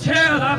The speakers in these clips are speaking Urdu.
6,000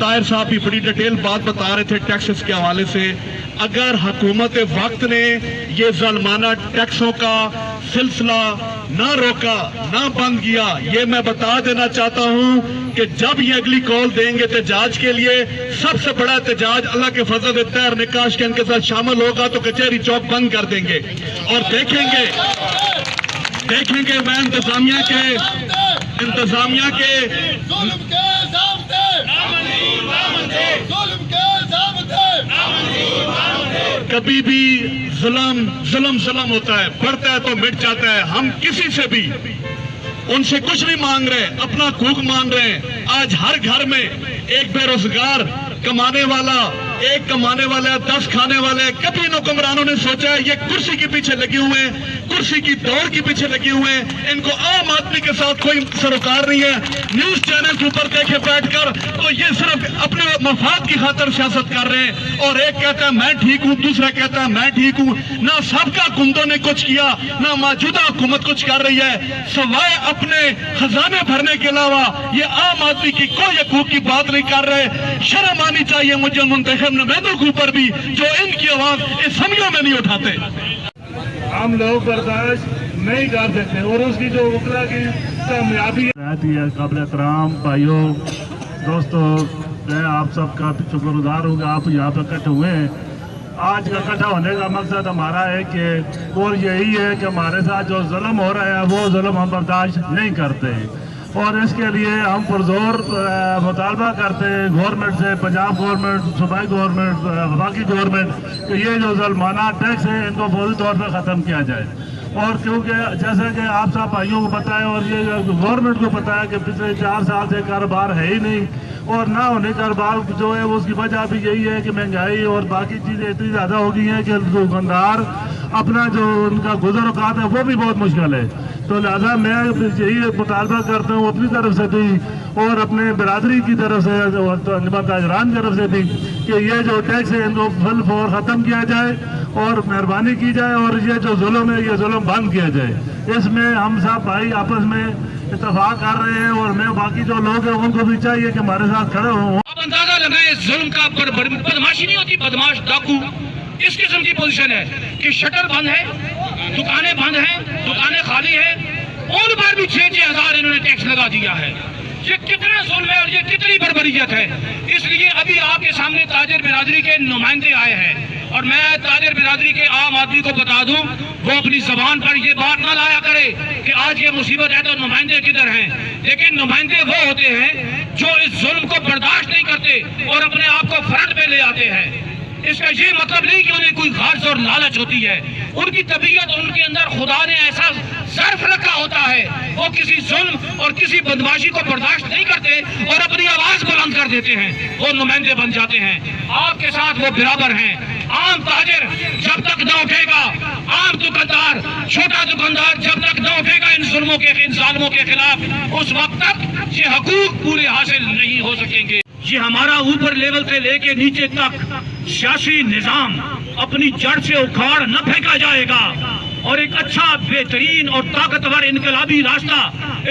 طاہر صاحب بھی بڑی ڈیٹیل بات بتا رہے تھے ٹیکسز کے حوالے سے. اگر حکومت وقت نے یہ ظالمانہ ٹیکسوں کا سلسلہ نہ روکا نہ بند کیا, یہ میں بتا دینا چاہتا ہوں کہ جب یہ اگلی کال دیں گے احتجاج کے لیے, سب سے بڑا احتجاج اللہ کے فضل سے طاہر نکاش کے ان کے ساتھ شامل ہوگا تو کچہری چوک بند کر دیں گے. اور دیکھیں گے میں انتظامیہ کے کبھی بھی ظلم ہوتا ہے, بڑھتا ہے تو مٹ جاتا ہے. ہم کسی سے بھی ان سے کچھ نہیں مانگ رہے, اپنا حقوق مانگ رہے ہیں. آج ہر گھر میں ایک بے روزگار کمانے والا, ایک کمانے والا 10 کھانے والے. کبھی ان حکمرانوں نے سوچا ہے یہ کرسی کے پیچھے لگے ہوئے ہیں, کرسی کی دوڑ کے پیچھے لگے ہوئے ہیں, ان کو عام آدمی کے ساتھ کوئی سروکار نہیں ہے. نیوز چینل کے اوپر دیکھے بیٹھ کر تو یہ صرف اپنے مفاد کی خاطر سیاست کر رہے ہیں. اور ایک کہتا ہے میں ٹھیک ہوں, دوسرا کہتا ہے میں ٹھیک ہوں. نہ سابقہ حکومتوں نے کچھ کیا, نہ موجودہ حکومت کچھ کر رہی ہے, سوائے اپنے خزانے بھرنے کے علاوہ یہ عام آدمی کی کوئی حقوق کی بات نہیں کر رہے. شرم آنی چاہیے مجھے منتخب نمائندوں کے اوپر بھی جو ان کی آواز اسمبلیوں میں نہیں اٹھاتے. ہم لوگ برداشت نہیں کر سکتے اور اس کی جو وکلا کی کامیابی رہتی ہے. قابل احترام بھائیوں, دوستوں, میں آپ سب کا شکر گزار ہوں کہ آپ یہاں پہ اکٹھے ہوئے ہیں. آج کا اکٹھا ہونے کا مقصد ہمارا ہے کہ اور یہی ہے کہ ہمارے ساتھ جو ظلم ہو رہا ہے وہ ظلم ہم برداشت نہیں کرتے, اور اس کے لیے ہم پرزور مطالبہ کرتے ہیں گورنمنٹ سے, پنجاب گورنمنٹ, صوبائی گورنمنٹ, وفاقی گورنمنٹ, کہ یہ جو ظلمانہ ٹیکس ہے ان کو فوری طور پہ ختم کیا جائے. اور کیونکہ جیسے کہ آپ سب بھائیوں کو پتہ ہے اور یہ گورنمنٹ کو پتہ ہے کہ پچھلے 4 سال سے کاروبار ہے ہی نہیں, اور نہ ہونے کاروبار جو ہے اس کی وجہ بھی یہی ہے کہ مہنگائی اور باقی چیزیں اتنی زیادہ ہو گئی ہیں کہ دکاندار اپنا جو ان کا گزر اوقات ہے وہ بھی بہت مشکل ہے. تو لہٰذا میں یہی مطالبہ کرتا ہوں اپنی طرف سے بھی اور اپنے برادری کی طرف سے, انجمن تاجران کی طرف سے بھی, کہ یہ جو ٹیکس ہے ان کو فل فور ختم کیا جائے اور مہربانی کی جائے, اور یہ جو ظلم ہے یہ ظلم بند کیا جائے. اس میں ہم سب بھائی آپس میں اتفاق کر رہے ہیں, اور میں باقی جو لوگ ہیں ان کو بھی چاہیے کہ ہمارے ساتھ کھڑے ہوں. اب اندازہ لگائیں ظلم کا, بدماشی نہیں ہوتی, بدماش ڈاکو اس قسم کی پوزیشن ہے کہ شٹر بند ہے, دکانیں بند ہیں, دکانیں خالی ہیں, ان پر بھی 6,000 انہوں نے ٹیکس لگا دیا ہے. یہ کتنا ظلم ہے اور یہ کتنی بربریت ہے. اس لیے ابھی آپ کے سامنے تاجر برادری کے نمائندے آئے ہیں, اور میں تاجر برادری کے عام آدمی کو بتا دوں وہ اپنی زبان پر یہ بات نہ لایا کرے کہ آج یہ مصیبت ہے تو نمائندے کدھر ہیں. لیکن نمائندے وہ ہوتے ہیں جو اس ظلم کو برداشت نہیں کرتے اور اپنے آپ کو فرنٹ پہ لے آتے ہیں. اس کا یہ مطلب نہیں کہ انہیں کوئی غرض اور لالچ ہوتی ہے. ان کی طبیعت, ان کے اندر خدا نے ایسا ظرف رکھا ہوتا ہے, وہ کسی ظلم اور کسی بدماشی کو برداشت نہیں کرتے اور اپنی آواز بلند کر دیتے ہیں, وہ نمائندے بن جاتے ہیں. آپ کے ساتھ وہ برابر ہیں. عام تاجر جب تک نہ اٹھے گا, عام دکاندار, چھوٹا دکاندار جب تک نہ اٹھے گا ان ظلموں کے, ان ظالموں کے خلاف, اس وقت تک یہ حقوق پورے حاصل نہیں ہو سکیں گے. یہ ہمارا اوپر لیول سے لے کے نیچے تک سیاسی نظام اپنی جڑ سے اکھاڑ نہ پھینکا جائے گا, اور ایک اچھا, بہترین اور طاقتور انقلابی راستہ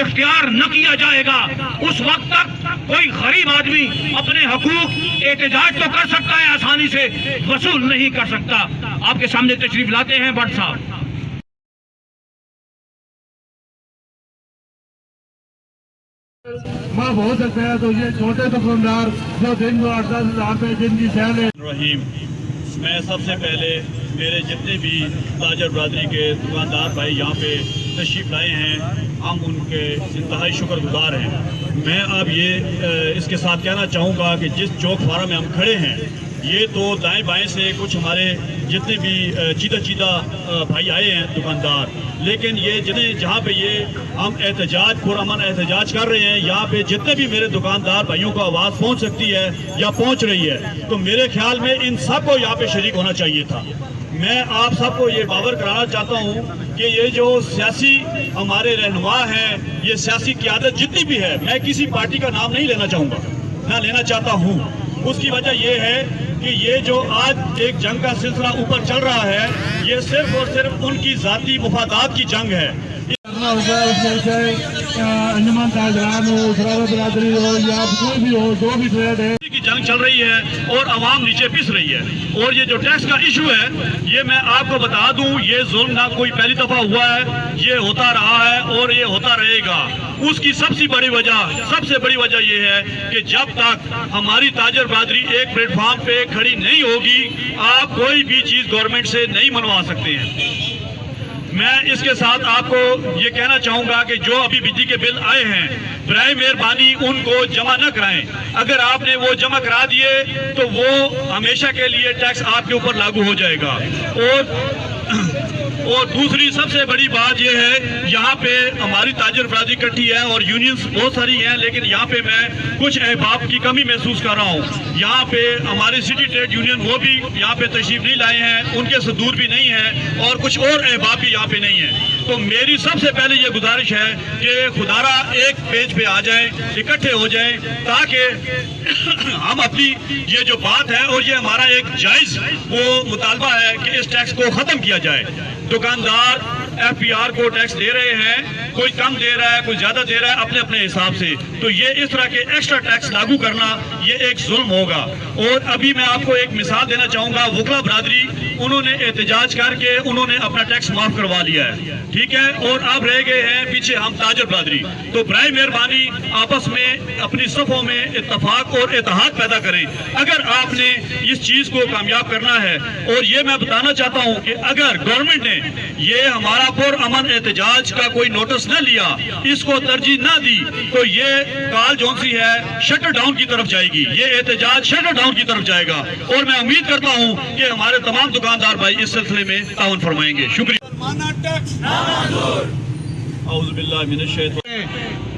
اختیار نہ کیا جائے گا, اس وقت تک کوئی غریب آدمی اپنے حقوق احتجاج تو کر سکتا ہے, آسانی سے وصول نہیں کر سکتا. آپ کے سامنے تشریف لاتے ہیں بٹ صاحب. معاف ہو سکتا ہے تو یہ چھوٹے دکاندار جو دن کو 8-10 ہزار روپے دن کی سیل ہے. رحیم, میں سب سے پہلے میرے جتنے بھی تاجر برادری کے دکاندار بھائی یہاں پہ تشریف لائے ہیں, ہم ان کے انتہائی شکر گزار ہیں. میں اب یہ اس کے ساتھ کہنا چاہوں گا کہ جس چوک فارم میں ہم کھڑے ہیں, یہ تو دائیں بائیں سے کچھ ہمارے جتنے بھی چیدہ بھائی آئے ہیں دکاندار, لیکن یہ جہاں پہ یہ ہم احتجاج پرامن احتجاج کر رہے ہیں, یہاں پہ جتنے بھی میرے دکاندار بھائیوں کو آواز پہنچ سکتی ہے یا پہنچ رہی ہے, تو میرے خیال میں ان سب کو یہاں پہ شریک ہونا چاہیے تھا. میں آپ سب کو یہ باور کرانا چاہتا ہوں کہ یہ جو سیاسی ہمارے رہنما ہیں, یہ سیاسی قیادت جتنی بھی ہے, میں کسی پارٹی کا نام نہیں لینا چاہوں گا, نہ لینا چاہتا ہوں. اس کی وجہ یہ ہے کہ یہ جو آج ایک جنگ کا سلسلہ اوپر چل رہا ہے, یہ صرف اور صرف ان کی ذاتی مفادات کی جنگ ہے. انجمن تاجران ہو, برادری ہو یا کوئی بھی ہو, جو بھی ٹریڈ ہے, کی جنگ چل رہی ہے اور عوام نیچے پس رہی ہے. اور یہ جو ٹیکس کا ایشو ہے یہ میں آپ کو بتا دوں یہ ظلم نہ کوئی پہلی دفعہ ہوا ہے, یہ ہوتا رہا ہے اور یہ ہوتا رہے گا. اس کی سب سے بڑی وجہ یہ ہے کہ جب تک ہماری تاجر برادری ایک پلیٹ فارم پہ کھڑی نہیں ہوگی آپ کوئی بھی چیز گورنمنٹ سے نہیں منوا سکتے ہیں. میں اس کے ساتھ آپ کو یہ کہنا چاہوں گا کہ جو ابھی بجلی کے بل آئے ہیں برائے مہربانی ان کو جمع نہ کرائیں. اگر آپ نے وہ جمع کرا دیے تو وہ ہمیشہ کے لیے ٹیکس آپ کے اوپر لاگو ہو جائے گا. اور دوسری سب سے بڑی بات یہ ہے یہاں پہ ہماری تاجر برادری اکٹھی ہے اور یونینز بہت ساری ہیں, لیکن یہاں پہ میں کچھ احباب کی کمی محسوس کر رہا ہوں. یہاں پہ ہماری سٹی ٹریڈ یونین وہ بھی یہاں پہ تشریف نہیں لائے ہیں, ان کے صدور بھی نہیں ہے اور کچھ اور احباب بھی یہاں پہ نہیں ہیں. تو میری سب سے پہلے یہ گزارش ہے کہ خدارہ ایک پیج پہ آ جائیں, اکٹھے ہو جائیں تاکہ ہم اپنی یہ جو بات ہے اور یہ ہمارا ایک جائز وہ مطالبہ ہے کہ اس ٹیکس کو ختم کیا جائے. دکاندار ایف پی آر کو ٹیکس دے رہے ہیں, کوئی کم دے رہا ہے کوئی زیادہ دے رہا ہے اپنے اپنے حساب سے, تو یہ اس طرح کے ایکسٹرا ٹیکس لاگو کرنا یہ ایک ظلم ہوگا. اور ابھی میں آپ کو ایک مثال دینا چاہوں گا, وکلا برادری انہوں نے احتجاج کر کے انہوں نے اپنا ٹیکس معاف کروا لیا ہے, ٹھیک ہے, اور اب رہ گئے ہیں پیچھے ہم تاجر برادری. تو برائے مہربانی آپس میں اپنی صفوں میں اتفاق اور اتحاد پیدا کریں اگر آپ نے اس چیز کو کامیاب کرنا ہے. اور یہ میں بتانا چاہتا ہوں کہ اگر گورنمنٹ نے یہ ہمارا پرامن احتجاج کا کوئی نوٹس نہ لیا, اس کو ترجیح نہ دی, تو یہ کال جون سی ہے شٹر ڈاؤن کی طرف جائے گی, یہ احتجاج شٹر ڈاؤن کی طرف جائے گا. اور میں امید کرتا ہوں کہ ہمارے تمام دکاندار بھائی اس سلسلے میں تعاون فرمائیں گے. شکریہ. اعوذ باللہ من الشیطان.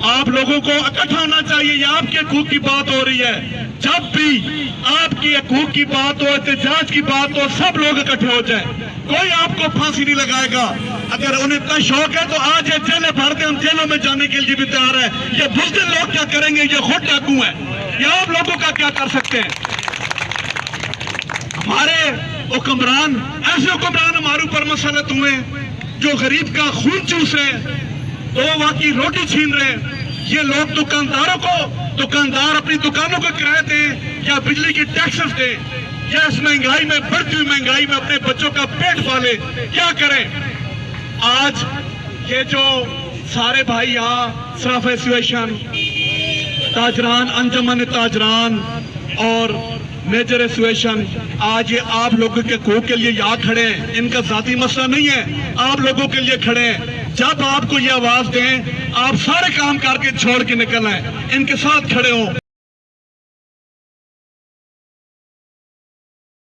آپ لوگوں کو اکٹھا ہونا چاہیے, یہ آپ کے حقوق کی بات ہو رہی ہے. جب بھی آپ کی حقوق کی بات ہو, احتجاج کی بات ہو, سب لوگ اکٹھے ہو جائیں. کوئی آپ کو پھانسی نہیں لگائے گا. اگر انہیں اتنا شوق ہے تو آج یہ جیلیں بھرتے, ہم جیلوں میں جانے کے لیے بھی تیار ہیں. یہ بزدل لوگ کیا کریں گے, یہ خود ڈاکو ہیں, یہ آپ لوگوں کا کیا کر سکتے ہیں. ہمارے حکمران ایسے حکمران ہمارے اوپر مسلط ہوئے جو غریب کا خون چوس رہے ہیں, تو واقعی روٹی چھین رہے ہیں. یہ لوگ دکانداروں کو, دکاندار اپنی دکانوں کو کرایہ دیں یا بجلی کی ٹیکسز دیں یا اس مہنگائی میں, بڑھتی ہوئی مہنگائی میں اپنے بچوں کا پیٹ پالے, کیا کریں. آج یہ جو سارے بھائی یہاں صراف ایسوسیشن, تاجران, انجمن تاجران اور میجر ایسوسیشن, آج یہ آپ لوگوں کے حقوق کے لیے یہاں کھڑے ہیں. ان کا ذاتی مسئلہ نہیں ہے, آپ لوگوں کے لیے کھڑے ہیں. جب آپ کو یہ آواز دیں آپ سارے کام کر کے چھوڑ کے نکل آئیں, ان کے ساتھ کھڑے ہوں.